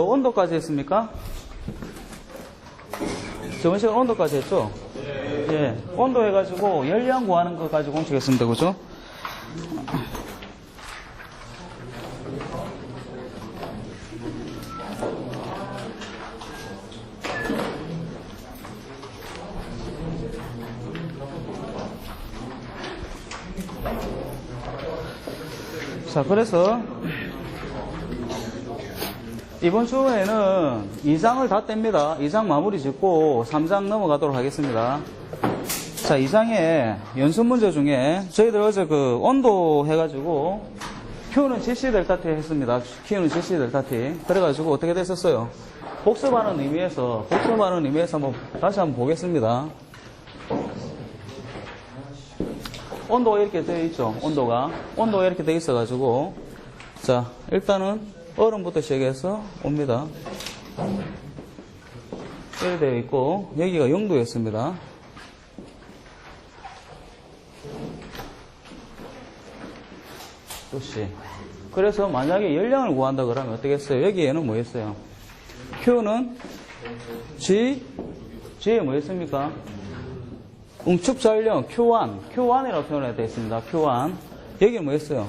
온도까지 했습니까? 저번 시간 온도까지 했죠? 예. 온도 해가지고 열량 구하는 거 가지고 공식했습니다. 그죠? 자, 그래서 이번 주에는 2장을 다 뗍니다. 2장 마무리 짓고 3장 넘어가도록 하겠습니다. 자, 2장의 연습 문제 중에 저희들 어제 그 온도 해가지고 Q는 GC 델타 T 했습니다. Q는 GC 델타 T. 그래가지고 어떻게 됐었어요? 복습하는 의미에서 한번 다시 한번 보겠습니다. 온도가 이렇게 되어 있죠. 온도가 이렇게 되어 있어가지고 자, 일단은 얼음부터 시작해서 옵니다. 이렇게 되어 있고 여기가 0도였습니다. 도시. 그래서 만약에 열량을 구한다 그러면 어떻게 했어요? 여기에는 뭐였어요? Q는 G에 뭐였습니까? 응축 잔량 Q1이라고 표현해야 되겠습니다. Q1. 여기는 뭐였어요?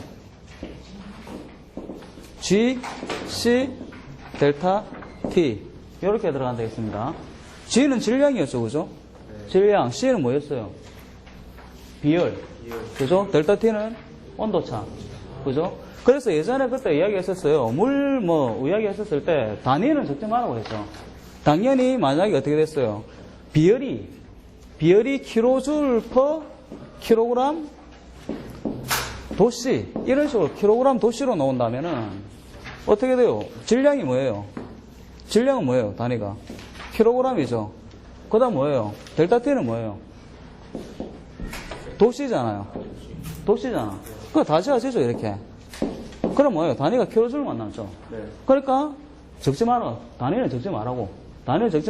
G, C, 델타, T. 이렇게 들어간다 했습니다. G는 질량이었죠, 그죠? 질량. C는 뭐였어요? 비열. 그죠? 델타 T는 온도차. 그죠? 그래서 예전에 그때 이야기했었어요. 이야기했었을 때 단위는 적지 말라고 했죠. 당연히 만약에 어떻게 됐어요? 비열이 킬로줄 퍼 킬로그램 도시 이런 식으로 킬로그램 도시로 나온다면은 어떻게 돼요? 질량이 뭐예요? 질량은 뭐예요? 단위가 킬로그램이죠. 그 다음 뭐예요? 델타 T는 뭐예요? 도시잖아. 그거 다 지어지죠 이렇게. 그럼 뭐예요? 단위가 킬로줄만 남죠. 네. 그러니까 적지 마라. 단위는 적지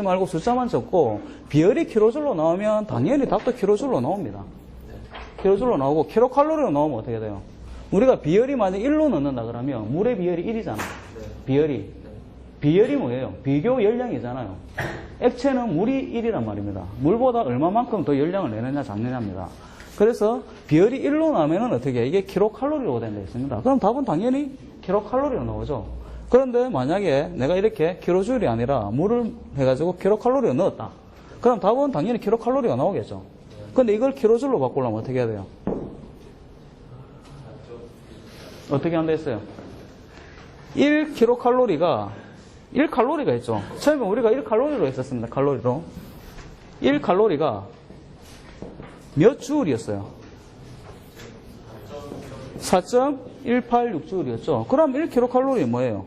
말고 숫자만 적고 비열이 킬로줄로 나오면 당연히 답도 킬로줄로 나옵니다. 킬로줄로 나오고 킬로칼로리로 나오면 어떻게 돼요? 우리가 비열이 만약 1로 넣는다 그러면 물의 비열이 1이잖아. 비열이 뭐예요? 비교 열량이잖아요. 액체는 물이 1이란 말입니다. 물보다 얼마만큼 더 열량을 내느냐 작느냐입니다. 그래서 비열이 1로 나오면 어떻게 해? 이게 킬로칼로리로 된다 했습니다. 그럼 답은 당연히 킬로칼로리로 나오죠. 그런데 만약에 내가 이렇게 킬로줄이 아니라 물을 해가지고 킬로칼로리로 넣었다. 그럼 답은 당연히 킬로칼로리가 나오겠죠. 근데 이걸 킬로줄로 바꾸려면 어떻게 해야 돼요? 어떻게 한다 했어요? 1칼로리가 있죠. 처음에 우리가 1칼로리로 했었습니다. 칼로리로. 1칼로리가 몇 주울이었어요? 4.186주울이었죠. 그럼 1kcal 뭐예요?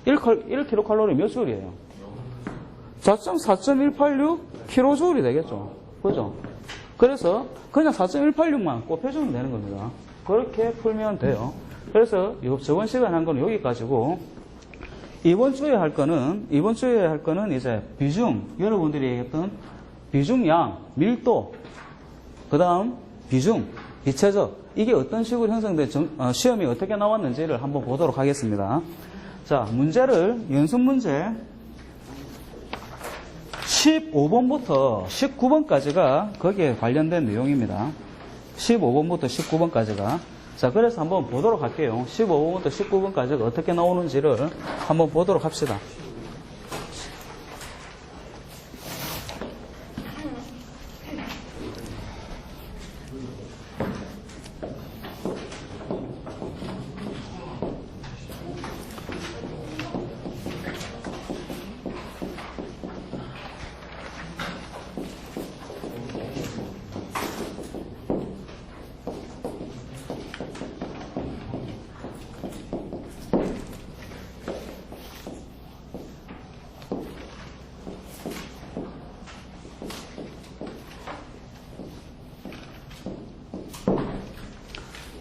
1kcal 몇 주울이에요? 4.186kJ이 되겠죠. 그죠? 그래서 그냥 4.186만 곱해주면 되는 겁니다. 그렇게 풀면 돼요. 그래서 저번 시간에 한 거는 여기까지고 이번 주에 할 거는 이제 비중, 여러분들이 얘기했던 비중량, 밀도, 그 다음 비중, 비체적, 이게 어떤 식으로 형성된 시험이 어떻게 나왔는지를 한번 보도록 하겠습니다. 자, 연습 문제 15번부터 19번까지가 거기에 관련된 내용입니다. 15번부터 19번까지가. 자, 그래서 한번 보도록 할게요. 15번부터 19번까지가 어떻게 나오는지를 한번 보도록 합시다.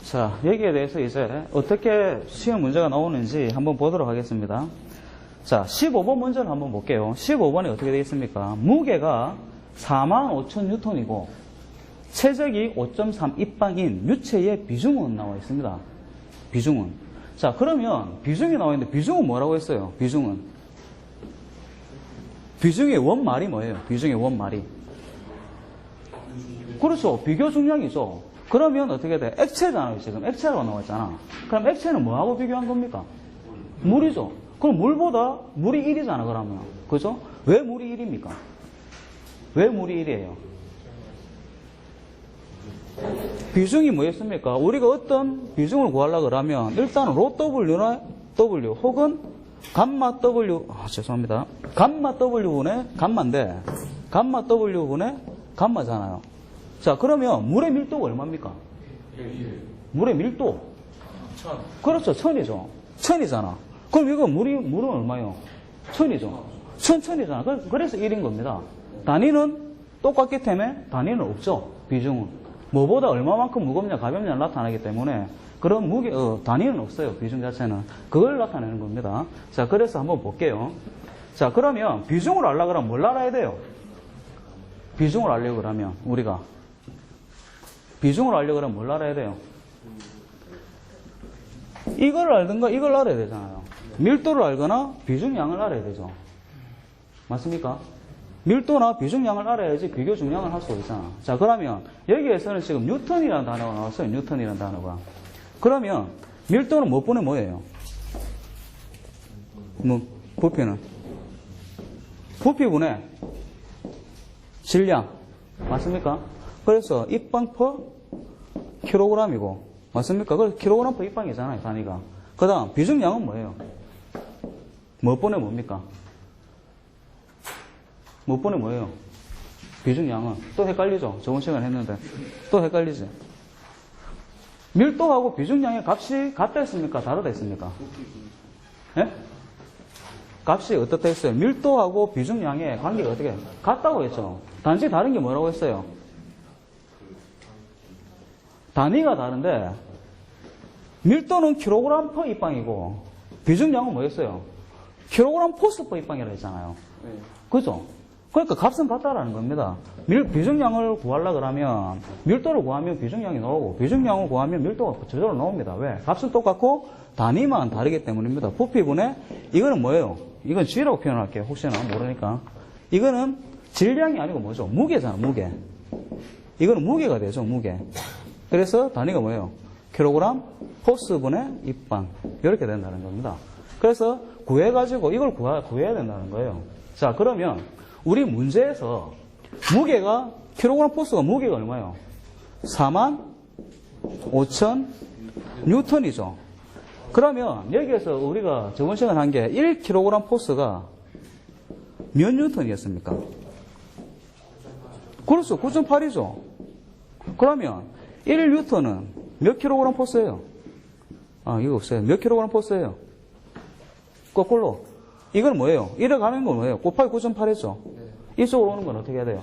자, 여기에 대해서 이제 어떻게 시험 문제가 나오는지 한번 보도록 하겠습니다. 자, 15번 문제를 한번 볼게요. 15번에 어떻게 되어 있습니까? 무게가 45,000N이고 체적이 5.3 입방인 유체의 비중은 나와 있습니다. 비중은. 자, 그러면 비중이 나와 있는데 비중은 뭐라고 했어요? 비중은. 비중의 원말이 뭐예요? 비중의 원말이. 그렇죠. 비교 중량이죠. 그러면 어떻게 돼? 액체잖아요. 지금 액체라고 나왔잖아. 그럼 액체는 뭐하고 비교한 겁니까? 물이죠. 그럼 물보다 물이 1이잖아, 그러면. 그죠? 왜 물이 1입니까? 왜 물이 1이에요? 비중이 뭐였습니까? 우리가 어떤 비중을 구하려고 그러면 일단 로 W나 W 혹은 감마 W, 죄송합니다. 감마 W분의 감마인데 감마 W분의 감마잖아요. 자, 그러면 물의 밀도가 얼마입니까? 물의 밀도. 그렇죠. 1000이죠. 1000이잖아. 그럼 이거 물은 얼마요? 1000이죠. 1000이잖아. 그래서 1인 겁니다. 단위는 똑같기 때문에 단위는 없죠. 비중은. 뭐보다 얼마만큼 무겁냐, 가볍냐를 나타나기 때문에 그런 단위는 없어요. 비중 자체는. 그걸 나타내는 겁니다. 자, 그래서 한번 볼게요. 자, 그러면 비중을 알려고 그러면 뭘 알아야 돼요? 비중을 알려고 그러면 우리가 비중을 알려고 그러면 뭘 알아야 돼요? 이걸 알든가 이걸 알아야 되잖아요. 밀도를 알거나 비중량을 알아야 되죠. 맞습니까? 밀도나 비중량을 알아야지 비교 중량을 할 수 있잖아. 자, 그러면 여기에서는 지금 뉴턴이라는 단어가 나왔어요. 뉴턴이라는 단어가. 그러면 밀도는 무엇분의 뭐예요? 부피는? 부피분의 질량. 맞습니까? 그래서 입방 퍼 킬로그램이고. 맞습니까? 그래서 킬로그램 퍼 입방이잖아요. 단위가. 그 다음 비중량은 뭐예요? 무엇분의 뭡니까? 무엇분의 뭐예요? 비중량은. 또 헷갈리죠? 저번 시간에 했는데. 또 헷갈리지? 밀도하고 비중량의 값이 같다 했습니까? 다르다 했습니까? 예? 값이 어떻다 했어요? 밀도하고 비중량의 관계가 어떻게? 같다고 했죠? 단지 다른 게 뭐라고 했어요? 단위가 다른데, 밀도는 킬로그램 퍼 입방이고, 비중량은 뭐였어요? 킬로그램 포스 퍼 입방이라고 했잖아요. 그죠? 그러니까 값은 같다라는 겁니다. 비중량을 구하려고 그러면 밀도를 구하면 비중량이 나오고 비중량을 구하면 밀도가 저절로 나옵니다. 왜? 값은 똑같고 단위만 다르기 때문입니다. 부피분의 이거는 뭐예요? 이건 G라고 표현할게요. 혹시나 모르니까. 이거는 질량이 아니고 뭐죠? 무게잖아, 무게. 이거는 무게가 되죠, 무게. 그래서 단위가 뭐예요? 킬로그램 포스분의 입방. 이렇게 된다는 겁니다. 그래서 구해가지고 이걸 구해야 된다는 거예요. 자, 그러면 우리 문제에서 무게가 킬로그램 포스가 무게가 얼마예요? 45,000 뉴턴이죠. 그러면 여기에서 우리가 저번 시간에 한 게 1kg 포스가 몇 뉴턴이었습니까? 그렇죠. 9.8이죠. 그러면 1뉴턴은 몇 킬로그램 포스예요? 이거 없어요. 몇 킬로그램 포스예요? 거꾸로. 이건 뭐예요? 이래 가는 건 뭐예요? 곱하기 9.8 했죠? 이쪽으로 오는 건 어떻게 해야 돼요?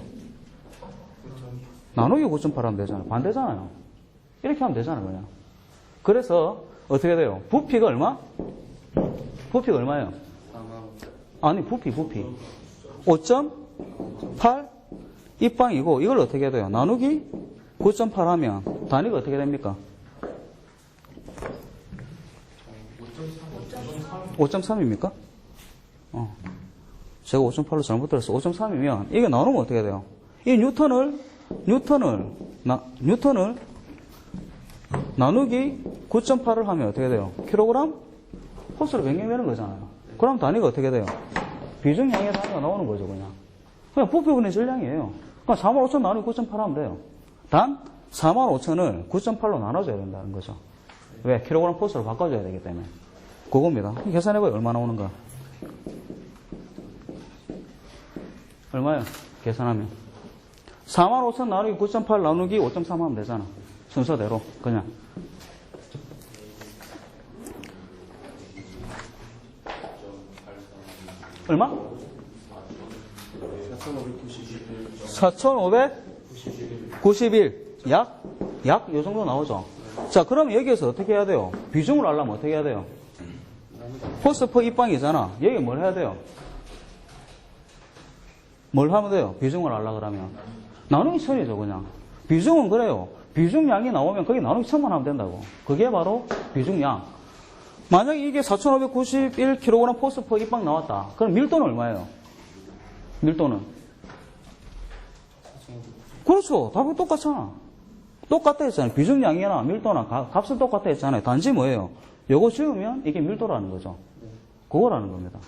나누기 9.8 하면 되잖아요. 반대잖아요. 이렇게 하면 되잖아요, 그냥. 그래서 어떻게 돼요? 부피가 얼마? 부피가 얼마예요? 아니, 부피. 5.8 입방이고 이걸 어떻게 해야 돼요? 나누기 9.8 하면 단위가 어떻게 됩니까? 5.3입니까? 제가 5.8로 잘못 들었어. 5.3이면 이게 나누면 어떻게 돼요? 이 뉴턴을 나누기 9.8을 하면 어떻게 돼요? 킬로그램 포스로 변경되는 거잖아요. 그럼 단위가 어떻게 돼요? 비중량의 단위가 나오는 거죠, 그냥. 그냥 부피분의 질량이에요. 그럼 45,000 나누기 9.8 하면 돼요. 단 45,000을 9.8로 나눠줘야 된다는 거죠. 왜? 킬로그램 포스로 바꿔줘야 되기 때문에. 그겁니다. 계산해봐요. 얼마 나오는가? 얼마요? 계산하면. 45,000 나누기 9.8 나누기 5.3 하면 되잖아. 순서대로. 그냥. 얼마? 4,591. 약 요 정도 나오죠. 자, 그럼 여기에서 어떻게 해야 돼요? 비중을 알려면 어떻게 해야 돼요? 포스 퍼 입방이잖아. 여기 뭘 해야 돼요? 뭘 하면 돼요? 비중을 알려고 그러면. 나누기 1000이죠, 그냥. 비중은 그래요. 비중량이 나오면 거기 나누기 1000만 하면 된다고. 그게 바로 비중량. 만약에 이게 4,591kg 포스 퍼 입방 나왔다. 그럼 밀도는 얼마예요? 밀도는? 그렇죠. 답이 똑같잖아. 똑같다 했잖아요. 비중량이나 밀도나 값은 똑같다 했잖아요. 단지 뭐예요? 요거 지우면 이게 밀도라는 거죠. 그거라는 겁니다.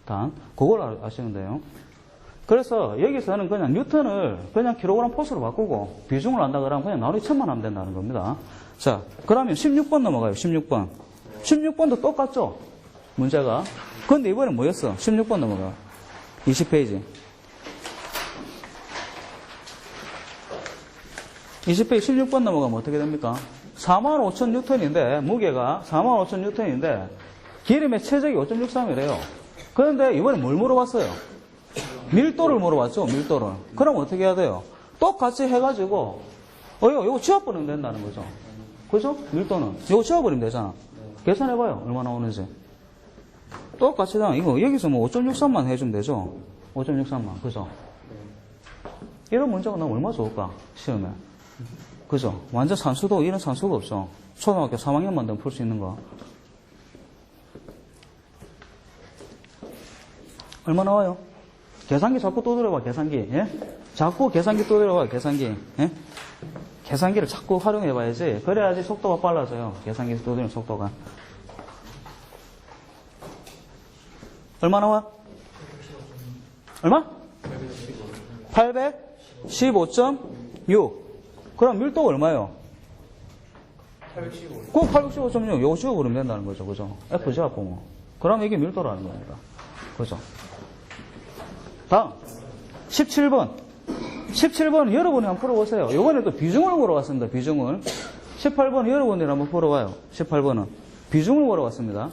단, 그걸 아시면 돼요. 그래서 여기서는 그냥 뉴턴을 그냥 킬로그램 포스로 바꾸고 비중을 한다 그러면 그냥 나누기 1000만 하면 된다는 겁니다. 자, 그러면 16번 넘어가요. 16번. 16번도 똑같죠? 문제가. 근데 이번엔 뭐였어? 16번 넘어가. 20페이지. 20페이지 16번 넘어가면 어떻게 됩니까? 45,000뉴턴인데, 무게가 45,000뉴턴인데, 기름의 최적이 5.63이래요. 그런데 이번에 뭘 물어봤어요? 밀도를 물어봤죠, 밀도를. 그럼 어떻게 해야 돼요? 똑같이 해가지고, 이거 지워버리면 된다는 거죠. 그죠? 밀도는. 이거 지워버리면 되잖아. 계산해봐요. 얼마 나오는지. 똑같이, 이거, 여기서 뭐 5.63만 해주면 되죠? 5.63만. 그죠? 이런 문제가 나면 얼마나 좋을까? 시험에. 그죠? 완전 산수도, 이런 산수가 없어. 초등학교 3학년만 되면 풀 수 있는 거. 얼마 나와요? 계산기 자꾸 두드려봐, 계산기. 예? 자꾸 계산기 두드려봐, 계산기. 예? 계산기를 자꾸 활용해봐야지. 그래야지 속도가 빨라져요. 계산기 두드리는 속도가. 얼마 나와? 얼마? 815.6. 그럼 밀도가 얼마예요? 815. 그 815.6. 요거 지워버리면 된다는 거죠. 그죠? F 제압 보면. 그럼 이게 밀도라는 겁니다. 그죠? 다음. 17번. 17번 여러분이 한번 풀어보세요. 요번에 또 비중을 물어봤습니다. 비중을. 18번 여러분이 한번 풀어봐요. 18번은. 비중을 물어봤습니다.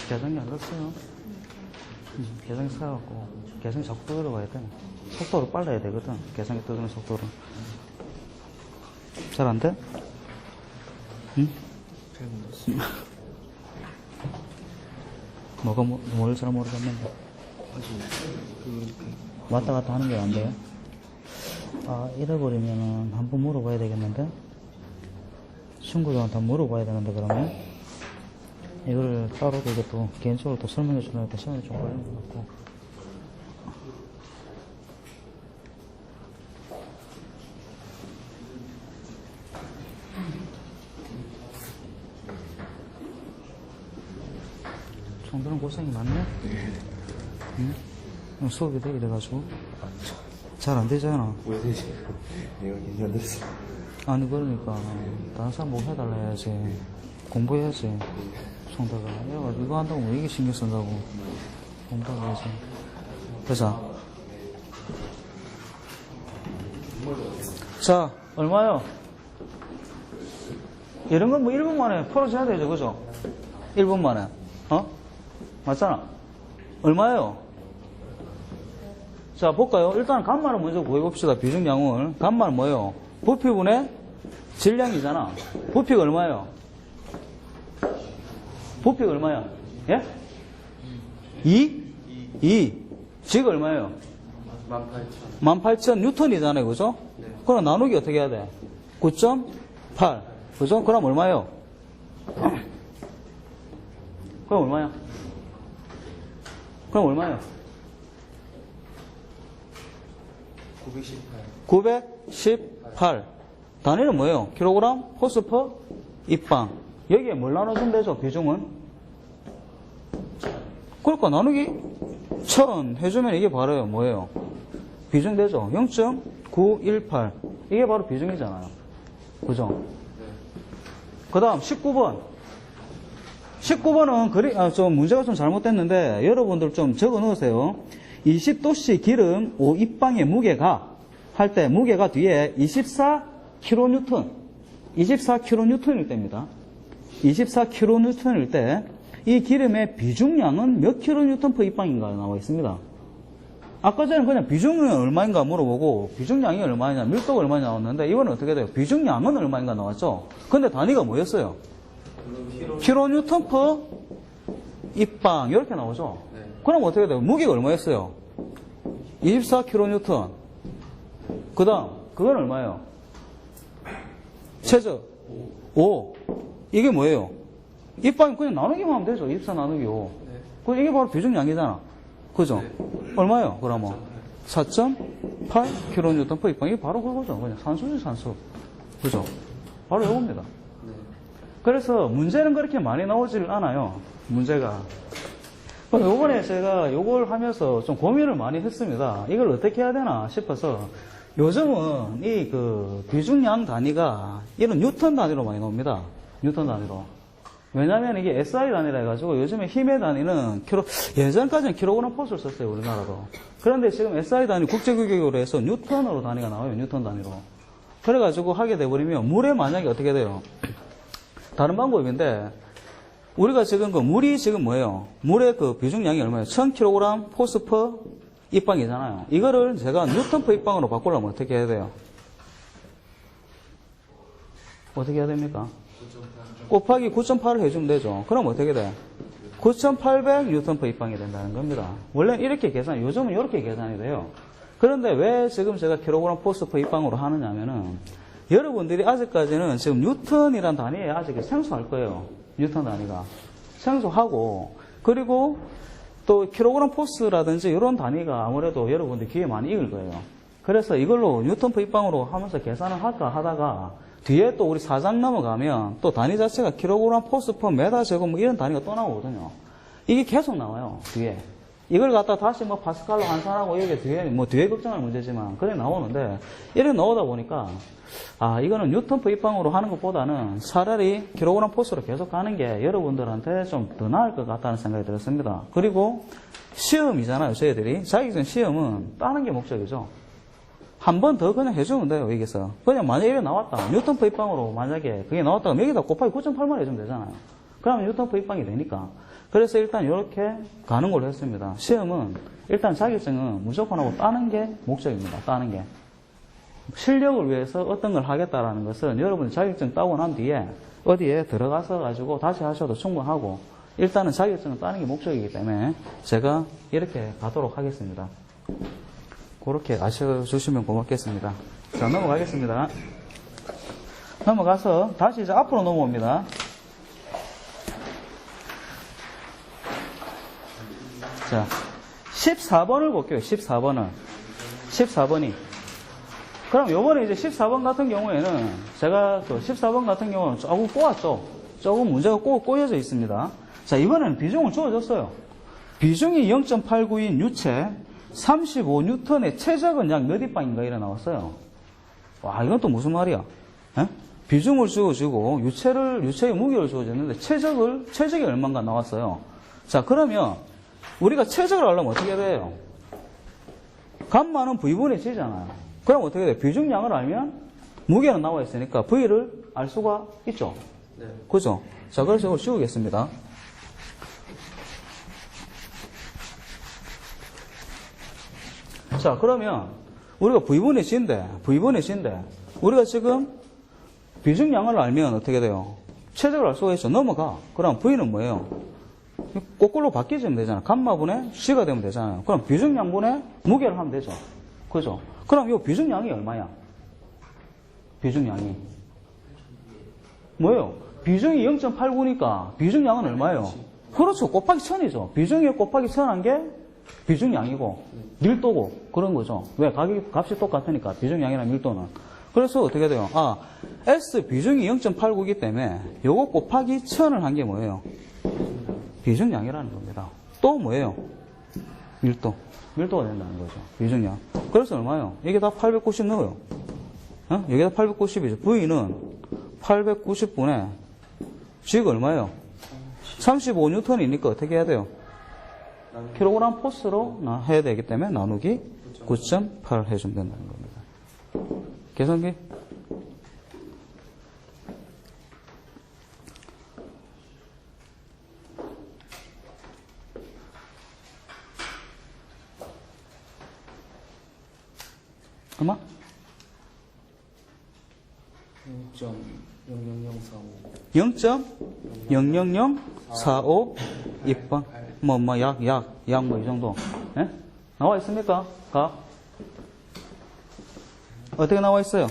계산기 안 그렇어요. 계산기 사갖고 계산기 자꾸 두드려봐야 돼. 속도를 빨라야 되거든. 계산기 두드리는 속도를. 잘 안 돼? 응? 뭘 잘 모르겠는데. 왔다 갔다 하는 게 안 돼요? 아, 잃어버리면은 한번 물어봐야 되겠는데? 친구들한테 물어봐야 되는데, 그러면? 이거를 따로도 이것도 개인적으로 또 설명해 주려니까 시간이 좀 걸리는 것 같고. 총들은 고생이 많네? 응? 수업이 돼, 이래가지고. 잘 안 되잖아. 왜 되지? 내가 괜찮았어. 아니, 그러니까. 다른 사람 뭐 해달라 해야지. 공부해야지. 총대가. 이래가지고 이거 한다고 왜 이게 신경 쓴다고. 공부해야지. 그죠? 자, 얼마요? 이런 건 뭐 1분 만에 풀어줘야 되죠, 그죠? 1분 만에. 맞잖아. 얼마예요? 자, 볼까요? 일단 간만을 먼저 구해봅시다. 비중량을. 간만은 뭐예요? 부피분의 질량이잖아. 부피가 얼마예요? 부피가 얼마야? 예? 2? 지가 얼마예요? 18,000 뉴턴이잖아요. 그죠? 네. 그럼 나누기 어떻게 해야 돼? 9.8. 그죠? 그럼 얼마예요? 그럼 얼마야? 그럼 얼마야? 918. 918. 단위는 뭐예요? 킬로그램 호스 퍼 입방. 여기에 뭘 나눠주면 되죠? 비중은? 그러니까 나누기 1000 해주면 이게 바로 뭐예요? 비중 되죠? 0.918. 이게 바로 비중이잖아요. 그죠? 그 다음 19번. 19번은 좀 문제가 좀 잘못됐는데 여러분들 좀 적어 놓으세요. 20도씨 기름 5입방의 무게가 할 때 무게가 뒤에 24kN 24kN일 때입니다. 24kN일 때 이 기름의 비중량은 몇 kN/입방인가 나와 있습니다. 아까 전에 그냥 비중은 얼마인가 물어보고 비중량이 얼마냐, 밀도가 얼마냐 나왔는데 이번엔 어떻게 돼요? 비중량은 얼마인가 나왔죠? 근데 단위가 뭐였어요? kN/입방 이렇게 나오죠? 네. 그럼 어떻게 돼요? 무게가 얼마였어요? 24kN. 그 다음 그건 얼마예요? 최저 5. 이게 뭐예요? 입방이 그냥 나누기만 하면 되죠. 24 나누기 5. 그 이게 바로 비중량이잖아. 그죠? 얼마예요? 그러면 4.8kN/입방. 이게 바로 그거죠. 그냥 산수지 산수. 그죠? 바로 이겁니다. 그래서 문제는 그렇게 많이 나오질 않아요. 문제가. 요번에 제가 이걸 하면서 좀 고민을 많이 했습니다. 이걸 어떻게 해야 되나 싶어서 요즘은 이 그 비중량 단위가 이런 뉴턴 단위로 많이 나옵니다. 뉴턴 단위로. 왜냐면 이게 SI 단위라 해가지고 요즘에 힘의 단위는 예전까지는 킬로그램 포스를 썼어요, 우리나라도. 그런데 지금 SI 단위 국제규격으로 해서 뉴턴으로 단위가 나와요, 뉴턴 단위로. 그래가지고 하게 돼버리면 물에 만약에 어떻게 돼요? 다른 방법인데, 우리가 지금 물이 지금 뭐예요? 물의 그 비중량이 얼마예요? 1000kg 포스 퍼 입방이잖아요. 이거를 제가 뉴턴 퍼 입방으로 바꾸려면 어떻게 해야 돼요? 어떻게 해야 됩니까? 곱하기 9.8을 해주면 되죠. 그럼 어떻게 돼? 9,800 뉴턴 퍼 입방이 된다는 겁니다. 원래는 이렇게 요즘은 이렇게 계산이 돼요. 그런데 왜 지금 제가 킬로그램 포스 퍼 입방으로 하느냐면은, 여러분들이 아직까지는 지금 뉴턴이란 단위에 아직 생소할 거예요. 뉴턴 단위가. 생소하고, 그리고 또 킬로그램 포스라든지 이런 단위가 아무래도 여러분들 귀에 많이 익을 거예요. 그래서 이걸로 뉴턴 퍼 입방으로 하면서 계산을 할까 하다가 뒤에 또 우리 4장 넘어가면 또 단위 자체가 킬로그램 포스 퍼 메다 제곱 뭐 이런 단위가 또 나오거든요. 이게 계속 나와요, 뒤에. 이걸 갖다 다시 뭐 파스칼로 환산하고 이게 뒤에 걱정할 문제지만 그래 나오는데 이렇게 나오다 보니까 이거는 뉴턴 퍼 입방으로 하는 것보다는 차라리 킬로그램 포스로 계속 가는 게 여러분들한테 좀 더 나을 것 같다는 생각이 들었습니다. 그리고 시험이잖아요, 저희들이. 자격증 시험은 따는 게 목적이죠. 한 번 더 그냥 해주면 돼요, 여기서. 그냥 만약에 이래 나왔다. 뉴턴 퍼 입방으로 만약에 그게 나왔다가 여기다 곱하기 9.8만 해주면 되잖아요. 그러면 뉴턴 퍼 입방이 되니까. 그래서 일단 이렇게 가는 걸로 했습니다. 시험은 일단 자격증은 무조건 하고 따는 게 목적입니다. 따는 게. 실력을 위해서 어떤 걸 하겠다라는 것은 여러분이 자격증 따고 난 뒤에 어디에 들어가서 가지고 다시 하셔도 충분하고 일단은 자격증을 따는 게 목적이기 때문에 제가 이렇게 가도록 하겠습니다. 그렇게 아셔주시면 고맙겠습니다. 자, 넘어가겠습니다. 넘어가서 다시 이제 앞으로 넘어옵니다. 자, 14번을 볼게요. 14번이. 그럼 요번에 이제 14번 같은 경우에는 제가 그 14번 같은 경우는 조금 꼬았죠. 조금 문제가 꼬여져 있습니다. 자, 이번에는 비중을 주어졌어요. 비중이 0.892인 유체 35N의 최적은 약 몇 입방인가 이래 나왔어요. 와, 이건 또 무슨 말이야? 에? 비중을 주어지고 유체의 무게를 주어졌는데 최적이 얼마인가 나왔어요. 자, 그러면 우리가 최적을 알려면 어떻게 돼요? 감마는 V분의 G잖아요. 그럼 어떻게 돼요? 비중량을 알면 무게는 나와 있으니까 V를 알 수가 있죠. 네. 그죠? 자, 그래서 이걸 씌우겠습니다. 자, 그러면 우리가 V분의 G인데 우리가 지금 비중량을 알면 어떻게 돼요? 최적을 알 수가 있죠. 넘어가. 그럼 V는 뭐예요? 거꾸로 바뀌면 되잖아요. 감마분의 G가 되면 되잖아요. 그럼 비중량분의 무게를 하면 되죠. 그죠? 그럼 이 비중량이 얼마야? 비중량이 뭐예요? 비중이 0.89니까 비중량은 얼마예요? 그렇죠. 곱하기 1000이죠. 비중이 곱하기 1000한 게 비중량이고 밀도고 그런 거죠. 왜? 값이 똑같으니까 비중량이랑 밀도는. 그래서 어떻게 돼요? S 비중이 0.89이기 때문에 요거 곱하기 1000을 한 게 뭐예요? 비중량이라는 겁니다. 또 뭐예요? 밀도. 밀도가 된다는 거죠. 비중량. 그래서 얼마예요? 이게 다 890 넣어요. 여기다 890이죠. V는 890분의 G가 얼마예요? 35N이니까 어떻게 해야 돼요? 킬로그램 포스로 해야 되기 때문에 나누기 9.8 해주면 된다는 겁니다. 계산기? 얼마? 0.00045 입방 약 뭐 이 정도. 예? 나와 있습니까? 가? 어떻게 나와 있어요?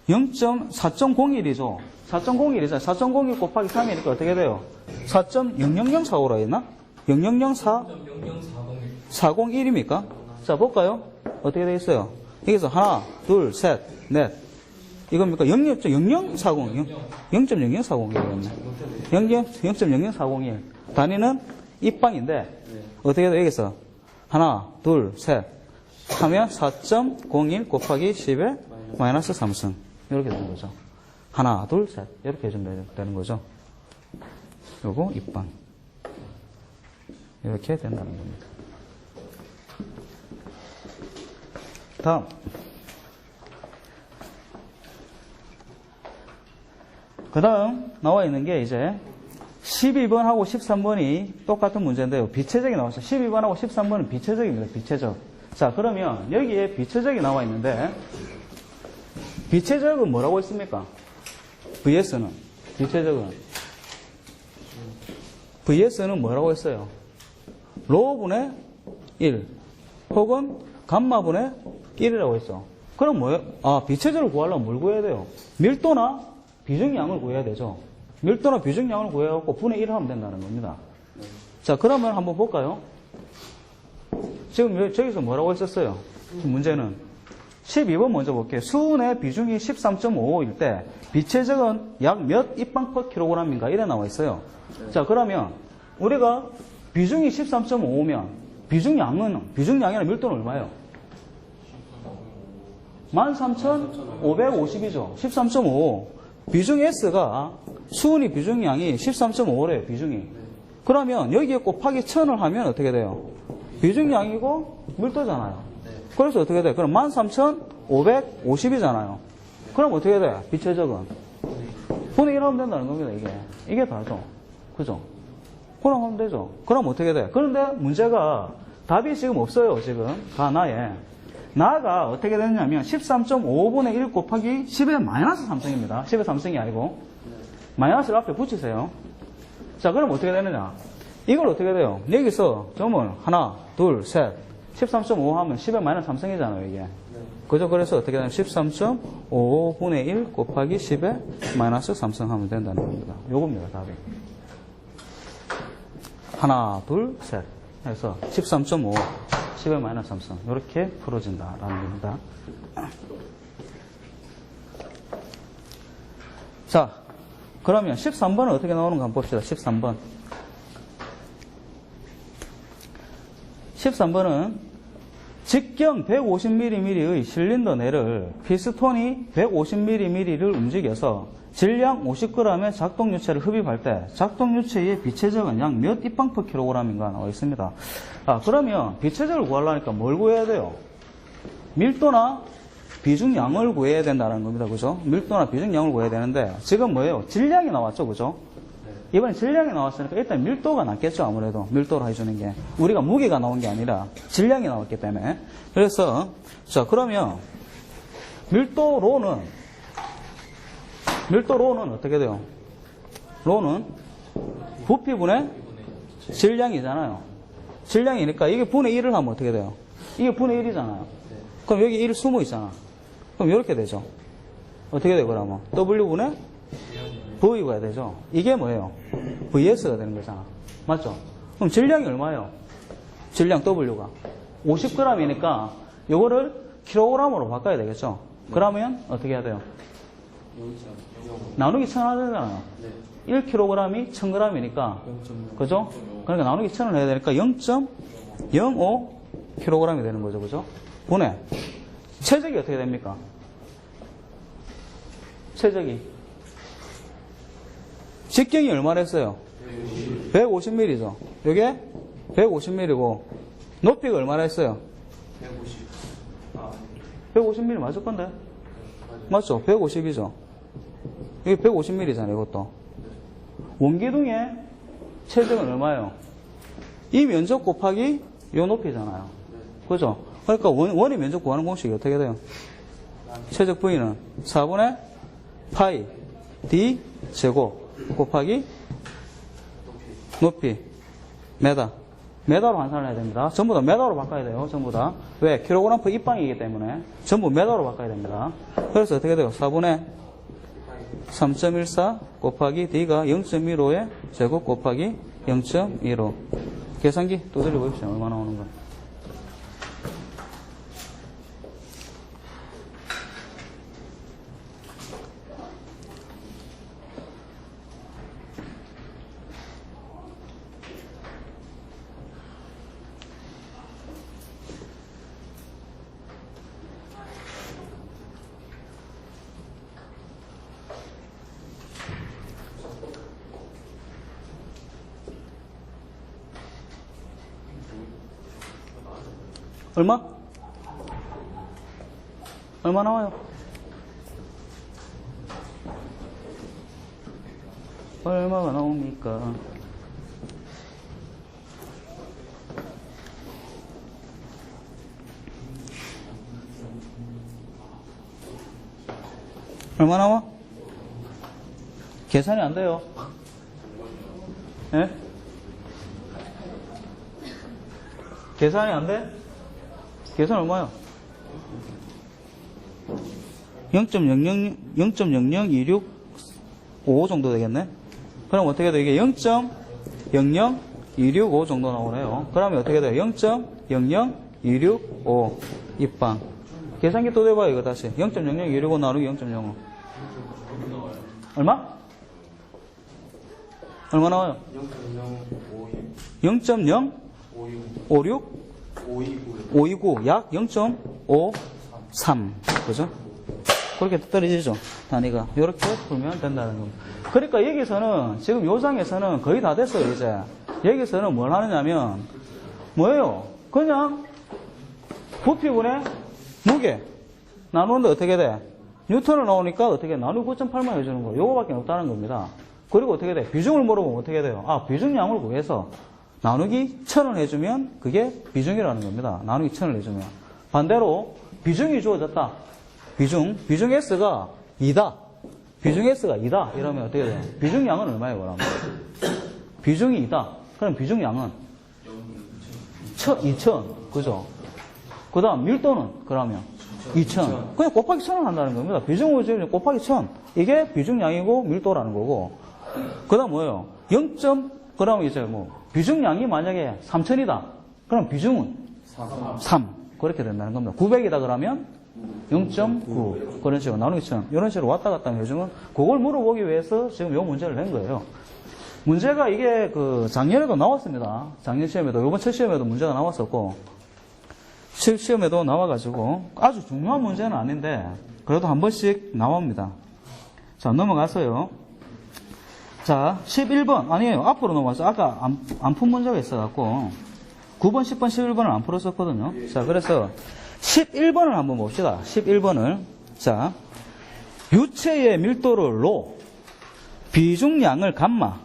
4.01이죠. 4.01이잖아요. 4.01 곱하기 3이니까 어떻게 돼요? 4.00045라 했나? 0.00401입니까? 자, 볼까요? 어떻게 되어 있어요? 여기서 하나, 둘, 셋, 넷. 이겁니까? 0.0040, 0.0040이겠네. 0.0041. 단위는 입방인데, 어떻게 돼요? 여기서 하나, 둘, 셋. 하면 4.01 곱하기 10에 마이너스 3승. 이렇게 되는 거죠. 하나, 둘, 셋. 이렇게 해주면 되는 거죠. 요거 입방. 이렇게 된다는 겁니다. 다음. 그 다음 나와 있는 게 이제 12번하고 13번이 똑같은 문제인데요. 비체적이 나왔어요. 12번하고 13번은 비체적입니다. 비체적. 자, 그러면 여기에 비체적이 나와 있는데 비체적은 뭐라고 했습니까? VS는 비체적은 VS는 뭐라고 했어요? 로분의 1 혹은 감마분의 1이라고 했어. 그럼 뭐예요? 비체적을 구하려면 뭘 구해야 돼요? 밀도나 비중량을 구해야 되죠. 밀도나 비중량을 구해갖고 분의 1을 하면 된다는 겁니다. 자, 그러면 한번 볼까요? 지금 저기서 뭐라고 했었어요? 지금 문제는 12번 먼저 볼게요. 수은의 비중이 13.55일 때 비체적은 약 몇 입방 per 킬로그램인가 이래 나와 있어요. 자, 그러면 우리가 비중이 13.55면 비중량이나 밀도는 얼마예요? 13,550이죠. 13.55. 비중 S가 수은이 비중량이 13.5래요. 비중이. 그러면 여기에 곱하기 1000을 하면 어떻게 돼요? 비중량이고 밀도잖아요. 그래서 어떻게 돼요? 그럼 13,550이잖아요. 그럼 어떻게 돼요? 비체적은 분의 1 하면 된다는 겁니다. 이게 다죠. 그죠? 그럼 하면 되죠. 그럼 어떻게 돼요? 그런데 문제가 답이 지금 없어요. 지금 나에 나가 어떻게 되느냐면 13.5분의 1 곱하기 10의 마이너스 3승입니다. 10의 3승이 아니고 마이너스를 앞에 붙이세요. 자, 그럼 어떻게 되느냐? 이걸 어떻게 돼요? 여기서 점을 하나, 둘, 셋 13.5 하면 10의 마이너스 3승이잖아요. 이게. 그죠? 그래서 어떻게 되냐면 13.5분의 1 곱하기 10의 마이너스 3승 하면 된다는 겁니다. 요겁니다. 답이. 하나, 둘, 셋 해서 13.5 10의 마이너스 3승 이렇게 풀어진다라는 겁니다. 자, 그러면 13번은 어떻게 나오는가 한번 봅시다. 13번. 13번은 직경 150mm의 실린더 내를 피스톤이 150mm를 움직여서 질량 50g의 작동유체를 흡입할 때 작동유체의 비체적은 약 몇 입방 per 킬로그램인가 나와 있습니다. 그러면 비체적을 구하려니까 뭘 구해야 돼요? 밀도나 비중량을 구해야 된다는 겁니다. 그죠? 밀도나 비중량을 구해야 되는데 지금 뭐예요? 질량이 나왔죠. 그죠? 이번에 질량이 나왔으니까 일단 밀도가 낫겠죠. 아무래도 밀도로 해주는 게 우리가 무게가 나온 게 아니라 질량이 나왔기 때문에. 그래서 자, 그러면 밀도로는 어떻게 돼요? 로는 부피분의 질량이잖아요. 질량이니까 이게 분의 1을 하면 어떻게 돼요? 이게 분의 1이잖아요. 그럼 여기 1 숨어 있잖아. 그럼 이렇게 되죠. 어떻게 돼요, 그러면? W분의 V가 되죠. 이게 뭐예요? VS가 되는 거잖아. 맞죠? 그럼 질량이 얼마예요? 질량 W가 50g이니까 요거를 kg으로 바꿔야 되겠죠. 그러면 어떻게 해야 돼요? 나누기 1000 하잖아요. 1kg이 1000g이니까 그죠? 그러니까 나누기 1000을 해야 되니까 0.05kg이 되는 거죠. 그죠? 분해. 최적이 어떻게 됩니까? 최적이 직경이 얼마나 했어요? 150mm죠. 요게 150mm고 높이가 얼마나 했어요? 150mm 맞을 건데? 맞죠? 150이죠. 이게 150mm잖아요. 이것도. 원기둥의 최적은 얼마예요? 이 면적 곱하기 요 높이잖아요. 그죠? 그러니까 원의 면적 구하는 공식이 어떻게 돼요? 최적 V는 4분의 파이 D 제곱 곱하기 높이 메다. 메다로 환산을 해야 됩니다. 전부 다 메다로 바꿔야 돼요. 전부 다. 왜? 킬로그램 퍼 입방이기 때문에 전부 메다로 바꿔야 됩니다. 그래서 어떻게 돼요? 4분의 3.14 곱하기 D가 0.15의 제곱 곱하기 0.15. 계산기 두드려 보십시오. 얼마 나오는 거. 얼마? 얼마 나와요? 얼마가 나옵니까? 얼마 나와? 계산이 안 돼요. 예? 계산이 안 돼? 계산 얼마야? 0.00265 정도 되겠네? 그럼 어떻게 돼? 이게 0.00265 정도 나오네요. 그러면 어떻게 돼요? 0.00265 입방. 계산기 또 대봐요, 이거 다시. 0.00265 나누기 0.05. 얼마? 얼마 나와요? 0.056? 529, 약 0.53. 그죠? 그렇게 떨어지죠. 단위가. 이렇게 풀면 된다는 겁니다. 그러니까 여기서는, 지금 요 장에서는 거의 다 됐어요, 이제. 여기서는 뭘 하느냐면, 뭐예요? 그냥, 부피분의 무게. 나누는데 어떻게 돼? 뉴턴을 나오니까 어떻게 나누기 9.8만 해주는 거. 요거밖에 없다는 겁니다. 그리고 어떻게 돼? 비중을 물어보면 어떻게 돼요? 아, 비중량을 구해서 나누기 1000을 해주면 그게 비중이라는 겁니다. 나누기 1000을 해주면. 반대로 비중이 주어졌다. 비중 S가 2다. 비중 S가 2다. 이러면 어떻게 돼요? 비중량은 얼마예요, 그러면? 비중이 2다. 그럼 비중량은 2000. 그죠? 그 다음 밀도는 그러면 2000. 그냥 곱하기 1000을 한다는 겁니다. 비중을 지금 곱하기 1000. 이게 비중량이고 밀도라는 거고. 그 다음 뭐예요? 그러면 이제 뭐 비중량이 만약에 3000이다. 그럼 비중은 3. 그렇게 된다는 겁니다. 900이다 그러면 0.9. 그런 식으로 나누기 1000. 이런 식으로 왔다 갔다 하면 요즘은 그걸 물어보기 위해서 지금 요 문제를 낸 거예요. 문제가 이게 그 작년에도 나왔습니다. 작년 시험에도, 요번 첫 시험에도 문제가 나왔었고, 첫 시험에도 나와가지고 아주 중요한 문제는 아닌데 그래도 한 번씩 나옵니다. 자, 넘어가서요. 자, 11번. 아니에요. 앞으로 넘어가서 아까 안 푼 문제가 있어갖고 9번, 10번, 11번을 안 풀었었거든요. 자, 그래서 11번을 한번 봅시다. 11번을. 자, 유체의 밀도를 로, 비중량을 감마,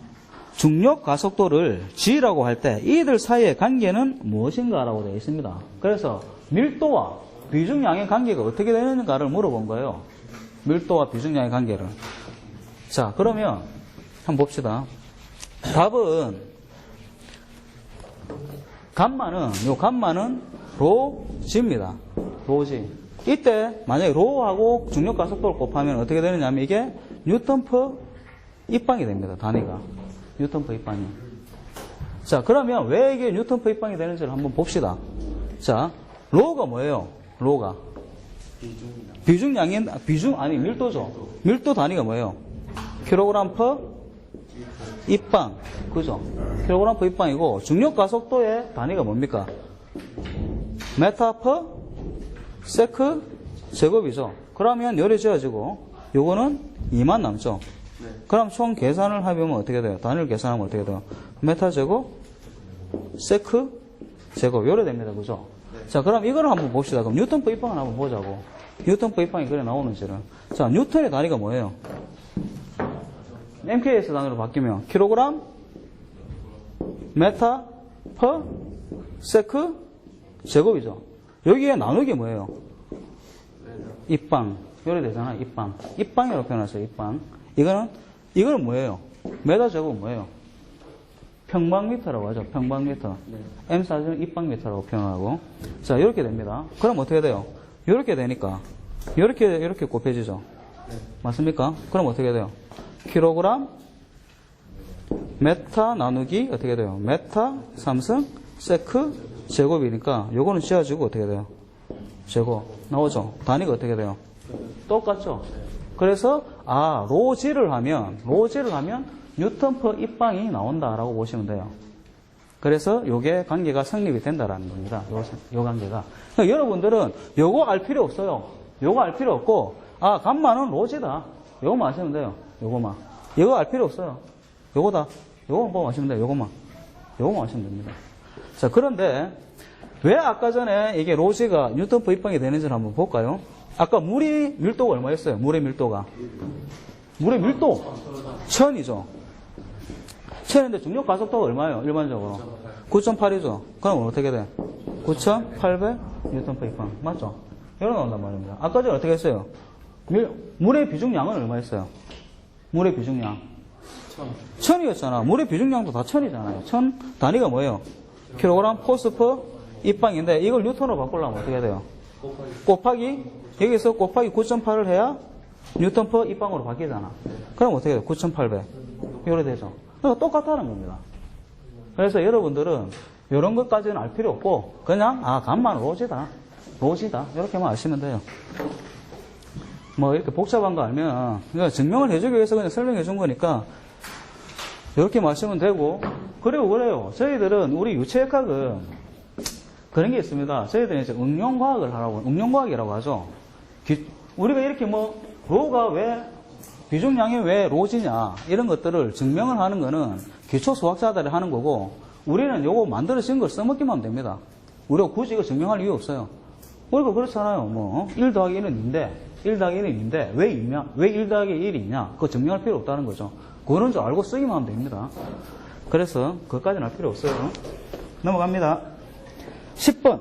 중력 가속도를 g라고 할 때 이들 사이의 관계는 무엇인가 라고 되어 있습니다. 그래서 밀도와 비중량의 관계가 어떻게 되는가를 물어본 거예요. 밀도와 비중량의 관계를. 자, 그러면 한번 봅시다. 답은 감마는 로지입니다. 로지. 이때 만약에 로하고 중력 가속도를 곱하면 어떻게 되느냐면 이게 뉴턴 퍼 입방이 됩니다. 단위가. 뉴턴 퍼 입방이. 자, 그러면 왜 이게 뉴턴 퍼 입방이 되는지를 한번 봅시다. 자, 로가 뭐예요? 로가. 비중량인, 아니, 밀도죠. 밀도 단위가 뭐예요? 킬로그램 퍼 입방. 그죠? 킬로그램 퍼 입방이고, 중력 가속도의 단위가 뭡니까? 메타 퍼 세크 제곱이죠. 그러면 열이 지어지고, 요거는 2만 남죠. 그럼 총 계산을 해보면 어떻게 돼요? 단위를 계산하면 어떻게 돼요? 메타 제곱, 세크 제곱, 요래 됩니다. 그죠? 자, 그럼 이거를 한번 봅시다. 그럼 뉴턴 퍼 입방을 한번 보자고. 뉴턴 퍼 입방이 그래 나오는지를. 자, 뉴턴의 단위가 뭐예요? MKS 단위로 바뀌면 킬로그램, 메타, 퍼, 세크, 제곱이죠. 여기에 나누기 뭐예요? 입방. 요래 되잖아, 입방. 입방이라고 표현했어요, 입방. 이거는 뭐예요? 메타 제곱은 뭐예요? 평방미터라고 하죠, 평방미터. M4는 입방미터라고 표현하고. 자, 이렇게 됩니다. 그럼 어떻게 돼요? 이렇게 되니까. 이렇게 곱해지죠. 맞습니까? 그럼 어떻게 돼요? 킬로그램, 메타 나누기, 어떻게 돼요? 메타, 3승, 세크, 제곱이니까, 요거는 지어지고 어떻게 돼요? 제곱. 나오죠? 단위가 어떻게 돼요? 똑같죠? 그래서, 로지를 하면, 뉴턴 퍼 입방이 나온다라고 보시면 돼요. 그래서 요게 관계가 성립이 된다라는 겁니다. 요 관계가. 그러니까 여러분들은 요거 알 필요 없어요. 요거 알 필요 없고, 감마는 로지다. 요거만 아시면 돼요. 요거만. 이거 알 필요 없어요. 요거다. 요거만 보고 아시면 돼요. 요거만 아시면 됩니다. 자, 그런데 왜 아까 전에 이게 로지가 뉴턴 퍼 입방이 되는지를 한번 볼까요? 아까 물의 밀도가 얼마였어요? 물의 밀도가. 물의 밀도 1000이죠. 1000인데 중력 가속도가 얼마예요? 일반적으로 9.8이죠. 그럼 어떻게 돼? 9,800 뉴턴 퍼 입방. 맞죠? 이런 나온단 말입니다. 아까 전에 어떻게 했어요? 물의 비중량은 얼마였어요? 물의 비중량 1000이었잖아. 물의 비중량도 다 1000이잖아요. 1000 단위가 뭐예요? 킬로그램 포스 퍼 입방인데 이걸 뉴턴으로 바꾸려면 어떻게 돼요? 곱하기 여기서 곱하기 9.8을 해야 뉴턴 퍼 입방으로 바뀌잖아. 그럼 어떻게 돼요? 9,800 이래 되죠. 그러니까 똑같다는 겁니다. 그래서 여러분들은 이런 것까지는 알 필요 없고 그냥 감마는 로지다 이렇게만 아시면 돼요. 뭐 이렇게 복잡한 거 알면 그러니까 증명을 해주기 위해서 그냥 설명해 준 거니까 이렇게 마시면 되고. 그리고 그래요. 저희들은 우리 유체역학은 그런 게 있습니다. 저희들은 이제 응용과학이라고 하죠. 우리가 이렇게 로가 왜 비중량이 왜 로지냐 이런 것들을 증명을 하는 거는 기초 수학자들이 하는 거고, 우리는 요거 만들어진 걸 써먹기만 하면 됩니다. 우리가 굳이 이거 증명할 이유 없어요. 우리가 그렇잖아요. 1 더하기 1은 1인데 왜 1 더하기 1이 있냐? 그거 증명할 필요 없다는 거죠. 그거는 줄 알고 쓰기만 하면 됩니다. 그래서 그것까지는 할 필요 없어요. 넘어갑니다. 10번.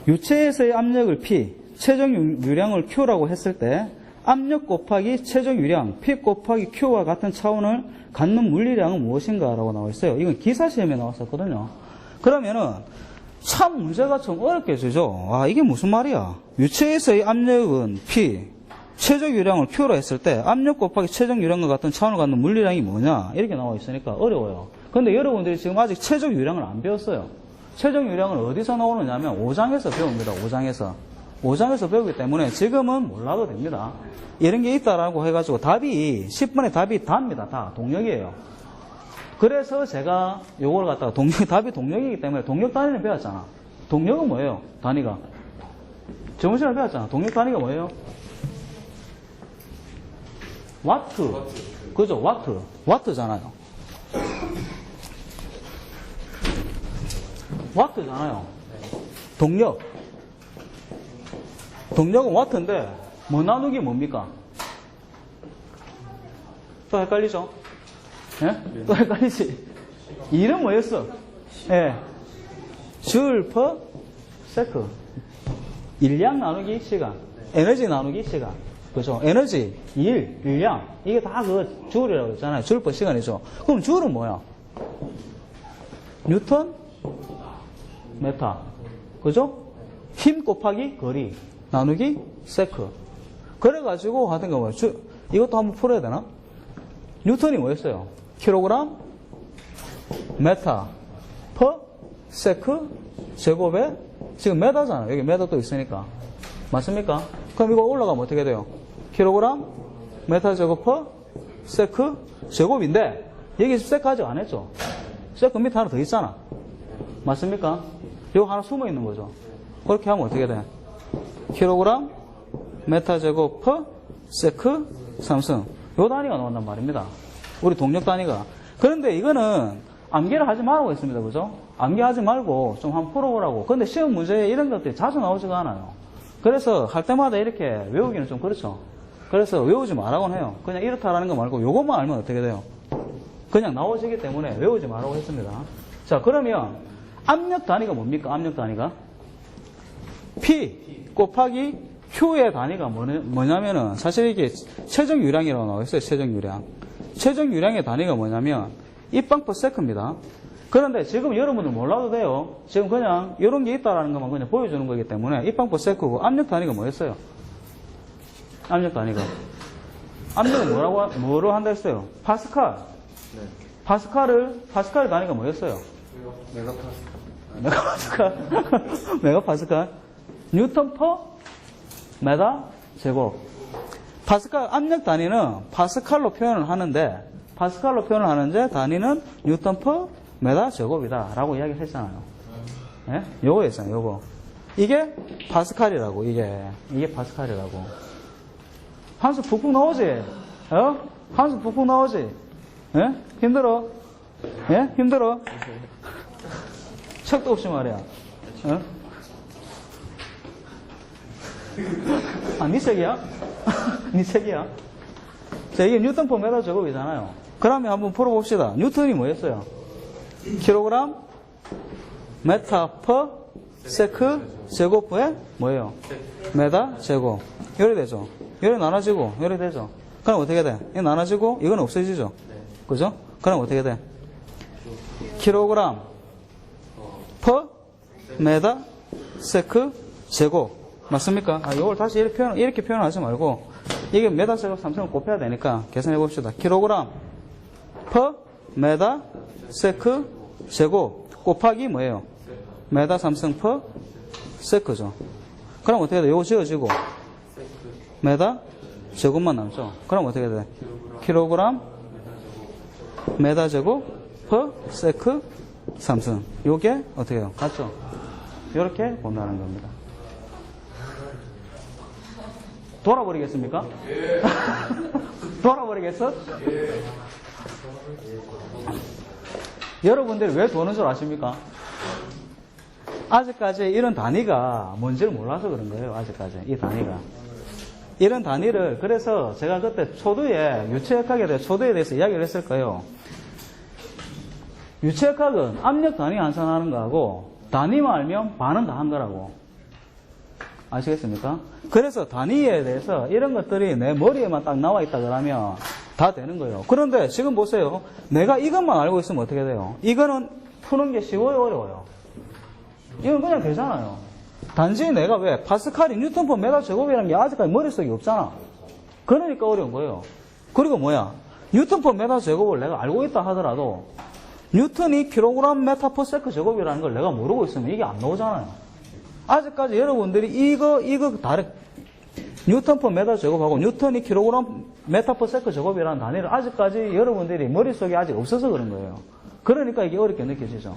유체에서의 압력을 P, 최종 유량을 Q라고 했을 때 압력 곱하기 최종 유량 P 곱하기 Q와 같은 차원을 갖는 물리량은 무엇인가 라고 나와 있어요. 이건 기사시험에 나왔었거든요. 그러면은 참 문제가 좀 어렵게 주죠. 이게 무슨 말이야? 유체에서의 압력은 P, 최종 유량을 Q로 했을 때 압력 곱하기 최종 유량과 같은 차원을 갖는 물리량이 뭐냐? 이렇게 나와 있으니까 어려워요. 근데 여러분들이 지금 아직 최종 유량을 안 배웠어요. 최종 유량은 어디서 나오느냐 하면 5장에서 배웁니다. 5장에서 배우기 때문에 지금은 몰라도 됩니다. 이런 게 있다라고 해가지고 10번의 답이 다입니다. 다 동력이에요. 그래서 제가 요걸 갖다가 답이 동력이기 때문에 동력 단위를 배웠잖아. 동력은 뭐예요? 단위가. 저번 시간에 배웠잖아. 동력 단위가 뭐예요? 와트. 그죠? 와트잖아요. 동력은 와트인데 뭐 나누기 뭡니까? 또 헷갈리죠? 예? 또 헷갈리지? 일은 뭐였어? 예. 줄 퍼 세크. 일량 나누기 시간. 에너지 나누기 시간. 그죠? 에너지, 일량. 이게 다 그 줄이라고 했잖아요. 줄 퍼 시간이죠. 그럼 줄은 뭐야? 뉴턴, 메타. 그죠? 힘 곱하기 거리. 나누기 세크. 그래가지고 하여튼 이것도 한번 풀어야 되나? 뉴턴이 뭐였어요? 킬로그램 메타 퍼 세크 제곱에 지금 메다잖아요. 여기 메다 또 있으니까. 맞습니까? 그럼 이거 올라가면 어떻게 돼요? 킬로그램 메타 제곱 퍼 세크 제곱인데 여기 세크 아직 안 했죠? 세크 밑에 하나 더 있잖아. 맞습니까? 이거 하나 숨어 있는 거죠. 그렇게 하면 어떻게 돼? 킬로그램 메타 제곱 퍼 세크 3승. 요 단위가 나온단 말입니다. 우리 동력 단위가. 그런데 이거는 암기를 하지 말라고 했습니다. 그죠? 암기하지 말고 좀 한번 풀어보라고. 근데 시험 문제에 이런 것들이 자주 나오지가 않아요. 그래서 할 때마다 이렇게 외우기는 좀 그렇죠. 그래서 외우지 말라고는 해요. 그냥 이렇다라는 거 말고 요것만 알면 어떻게 돼요? 그냥 나오시기 때문에 외우지 말라고 했습니다. 자, 그러면 압력 단위가 뭡니까? 압력 단위가? P 곱하기 Q의 단위가 뭐냐면은 사실 이게 최적 유량이라고 나와 있어요. 최적 유량. 최적 유량의 단위가 뭐냐면 입방/세크입니다. 그런데 지금 여러분들 몰라도 돼요. 지금 그냥 이런 게 있다라는 것만 그냥 보여주는 거기 때문에 입방/세크고 압력 단위가 뭐였어요? 압력 단위가. 압력은 뭐로 한다 했어요? 파스칼. 네. 파스칼의 단위가 뭐였어요? 메가파스칼. 메가파스칼. 뉴턴 퍼 메다 제곱. 파스칼 압력 단위는 파스칼로 표현을 하는데 단위는 뉴턴 퍼 메다 제곱이다 라고 이야기를 했잖아요. 예? 요거 했잖아요. 요거. 이게 파스칼이라고. 이게 파스칼이라고. 한수 푹푹 나오지? 어? 한수 푹푹 나오지? 예? 힘들어? 예? 힘들어? 책도 없이 말이야. 어? 아, 니 책이야? 니 책이야? 자, 이게 뉴턴 퍼 메다 제곱이잖아요. 그러면 한번 풀어봅시다. 뉴턴이 뭐였어요? 킬로그램 메타 퍼 세크 제곱에 뭐예요? 메다 제곱. 요리 되죠? 요리 나눠지고, 요리 되죠? 그럼 어떻게 돼? 이거 나눠지고, 이건 없어지죠? 그죠? 그럼 어떻게 돼? 킬로그램 퍼 메다 세크 제곱. 맞습니까? 아, 이걸 다시 이렇게 표현하지 말고, 이게 메다 제곱 3승을 곱해야 되니까 계산해 봅시다. 킬로그램 퍼 메다 세크 제곱 곱하기 뭐예요? 메다 3승 퍼 세크죠. 그럼 어떻게 돼? 요거 지워지고, 메다 제곱만 남죠. 그럼 어떻게 돼? 킬로그램 메다 제곱 퍼 세크 3승. 요게 어떻게 해요? 같죠? 요렇게 본다는 겁니다. 돌아버리겠습니까? 돌아버리겠어? 여러분들이 왜 도는 줄 아십니까? 아직까지 이런 단위가 뭔지를 몰라서 그런 거예요. 아직까지 이 단위가. 이런 단위를 그래서 제가 그때 초두에 유체역학에 대해 초두에 대해서 이야기를 했을 거예요. 유체역학은 압력 단위 환산하는 거하고 단위만 알면 반은 다 한 거라고. 아시겠습니까? 그래서 단위에 대해서 이런 것들이 내 머리에만 딱 나와 있다 그러면 다 되는 거예요. 그런데 지금 보세요. 내가 이것만 알고 있으면 어떻게 돼요? 이거는 푸는 게 쉬워요, 어려워요? 이건 그냥 되잖아요. 단지 내가 왜 파스칼이 뉴턴 퍼 메다 제곱이라는 게 아직까지 머릿속에 없잖아. 그러니까 어려운 거예요. 그리고 뭐야? 뉴턴 퍼 메다 제곱을 내가 알고 있다 하더라도 뉴턴이 킬로그램 메타 퍼 세크 제곱이라는 걸 내가 모르고 있으면 이게 안 나오잖아요. 아직까지 여러분들이 이거 다르 뉴턴 퍼 메다 제곱하고 뉴턴이 킬로그램 메타 퍼 세크 제곱이라는 단위를 아직까지 여러분들이 머릿속에 아직 없어서 그런 거예요. 그러니까 이게 어렵게 느껴지죠.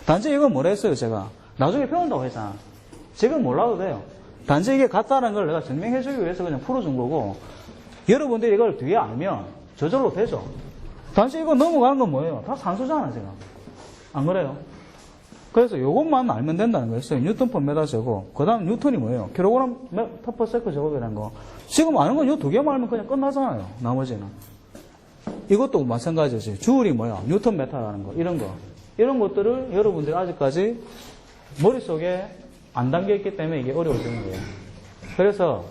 단지 이건 뭐라 했어요, 제가? 나중에 배운다고 했잖아. 지금 몰라도 돼요. 단지 이게 같다는 걸 내가 증명해주기 위해서 그냥 풀어준 거고, 여러분들이 이걸 뒤에 알면 저절로 되죠. 단지 이거 넘어가는 건 뭐예요? 다 산수잖아, 지금. 안 그래요? 그래서 이것만 알면 된다는 거였어요. 뉴턴 퍼 메다 제곱. 그 다음 뉴턴이 뭐예요? 킬로그램 메타 퍼 세크 제곱이라는 거. 지금 아는 건 이 두 개만 알면 그냥 끝나잖아요. 나머지는. 이것도 마찬가지지. 주울이 뭐야? 뉴턴 메타라는 거. 이런 거. 이런 것들을 여러분들이 아직까지 머릿속에 안 담겨있기 때문에 이게 어려워지는 거예요. 그래서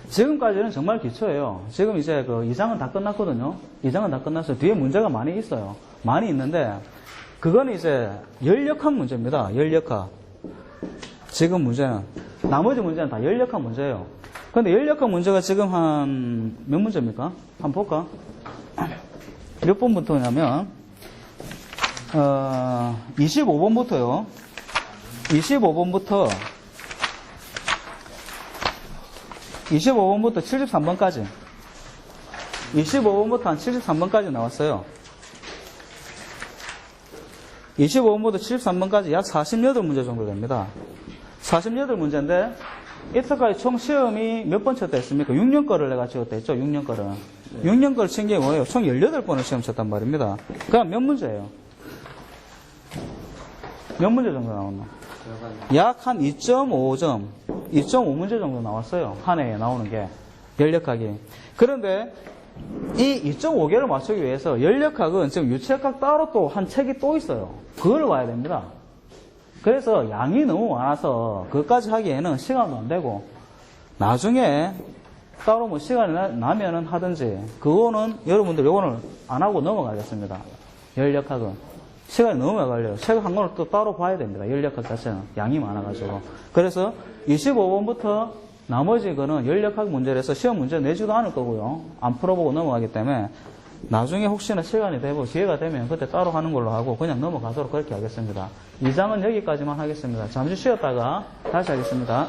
지금까지는 정말 기초예요. 지금 이제 그 2장은 다 끝났거든요. 2장은 다 끝났어요. 뒤에 문제가 많이 있어요. 많이 있는데 그거는 이제 연력학 문제입니다. 연력학. 지금 문제는 나머지 문제는 다 연력학 문제예요. 근데 연력학 문제가 지금 한 몇 문제입니까? 한번 볼까? 몇 번부터냐면 25번부터요. 25번부터 73번까지 25번부터 한 73번까지 나왔어요. 25번부터 73번까지 약 48문제 정도 됩니다. 48문제인데 이때까지 총 시험이 몇 번 쳤다 했습니까? 6년 거를 내가 찍었다 했죠. 6년 거를. 6년 거를 친 게 뭐예요? 총 18번을 시험 쳤단 말입니다. 그럼 몇 문제예요? 몇 문제 정도 나왔나? 약 한 2.5점, 2.5문제 정도 나왔어요. 한 해에 나오는 게. 연력학이. 그런데 이 2.5개를 맞추기 위해서 연력학은 지금 유체학학 따로 또 한 책이 또 있어요. 그걸 와야 됩니다. 그래서 양이 너무 많아서 그것까지 하기에는 시간도 안 되고 나중에 따로 뭐 시간이 나면은 하든지 그거는 여러분들 요거는 안 하고 넘어가겠습니다. 연력학은. 시간이 너무 걸려요. 책 한 권을 또 따로 봐야 됩니다. 연력학 자체는 양이 많아가지고. 그래서 25번부터 나머지 거는 연력학 문제를 해서 시험 문제 내지도 않을 거고요. 안 풀어보고 넘어가기 때문에 나중에 혹시나 시간이 되고 기회가 되면 그때 따로 하는 걸로 하고 그냥 넘어가도록 그렇게 하겠습니다. 2장은 여기까지만 하겠습니다. 잠시 쉬었다가 다시 하겠습니다.